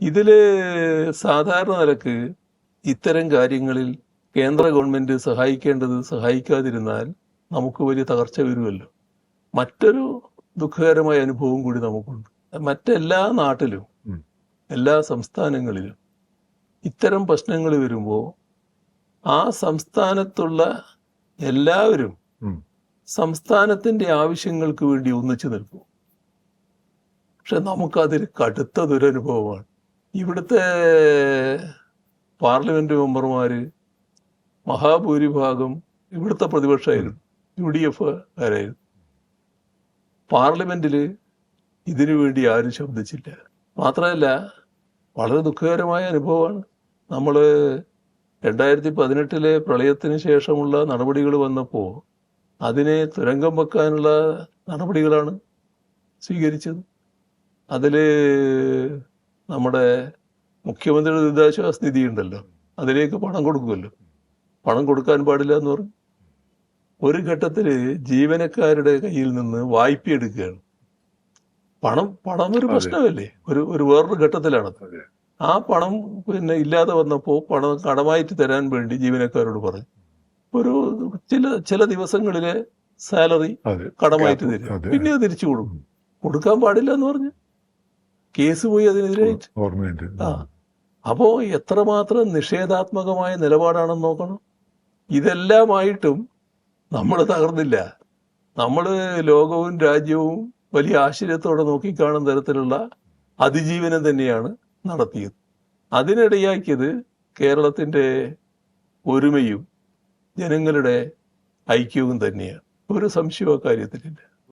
ഇതില് സാധാരണ നിലക്ക് ഇത്തരം കാര്യങ്ങളിൽ കേന്ദ്ര ഗവൺമെന്റ് സഹായിക്കാതിരുന്നാൽ നമുക്ക് വലിയ തകർച്ച വരുമല്ലോ. മറ്റൊരു ദുഃഖകരമായ അനുഭവം കൂടി നമുക്കുണ്ട്. മറ്റെല്ലാ നാട്ടിലും എല്ലാ സംസ്ഥാനങ്ങളിലും ഇത്തരം പ്രശ്നങ്ങൾ വരുമ്പോൾ ആ സംസ്ഥാനത്തുള്ള എല്ലാവരും സംസ്ഥാനത്തിന്റെ ആവശ്യങ്ങൾക്ക് വേണ്ടി ഒന്നിച്ചു നിൽക്കും. പക്ഷെ നമുക്കതൊരു കടുത്ത ദുരനുഭവമാണ്. ഇവിടുത്തെ പാർലമെന്റ് മെമ്പർമാര് മഹാഭൂരിഭാഗം ഇവിടുത്തെ പ്രതിപക്ഷമായിരുന്നു, UDF കാരായിരുന്നു. പാർലമെന്റിൽ ഇതിനു വേണ്ടി ആരും ശബ്ദിച്ചില്ല. മാത്രമല്ല, വളരെ ദുഃഖകരമായ അനുഭവമാണ്. നമ്മൾ 2018 പ്രളയത്തിന് ശേഷമുള്ള നടപടികൾ വന്നപ്പോൾ അതിനെ തുരങ്കം വെക്കാനുള്ള നടപടികളാണ് സ്വീകരിച്ചത്. അതിൽ നമ്മുടെ മുഖ്യമന്ത്രിയുടെ ദുരിതാശ്വാസ നിധി ഉണ്ടല്ലോ, അതിലേക്ക് പണം കൊടുക്കുമല്ലോ. പണം കൊടുക്കാൻ പാടില്ല എന്ന് പറഞ്ഞു. ഒരു ഘട്ടത്തിൽ ജീവനക്കാരുടെ കയ്യിൽ നിന്ന് വായ്പ എടുക്കുകയാണ്. പണം ഒരു പ്രശ്നമല്ലേ, ഒരു വേറൊരു ഘട്ടത്തിലാണ്. ആ പണം ഇല്ലാതെ വന്നപ്പോൾ പണം കടമായിട്ട് തരാൻ വേണ്ടി ജീവനക്കാരോട് പറഞ്ഞു, ഒരു ചില ദിവസങ്ങളിലെ സാലറി കടമായിട്ട് തരും, പിന്നെ അത് തിരിച്ചു കൊടുക്കാൻ പാടില്ല എന്ന് പറഞ്ഞു. കേസ് പോയി അതിനെതിരായിട്ട്. അപ്പോ എത്രമാത്രം നിഷേധാത്മകമായ നിലപാടാണെന്ന് നോക്കണം. ഇതെല്ലാമായിട്ടും നമ്മൾ തകർന്നില്ല. നമ്മൾ ലോകവും രാജ്യവും വലിയ ആശ്ചര്യത്തോടെ നോക്കിക്കാണുന്ന തരത്തിലുള്ള അതിജീവനം തന്നെയാണ് നടത്തിയത്. അതിനിടയാക്കിയത് കേരളത്തിന്റെ ഒരുമയും ജനങ്ങളുടെ ഐക്യവും തന്നെയാണ്. ഒരു സംശയവും അക്കാര്യത്തിലില്ല.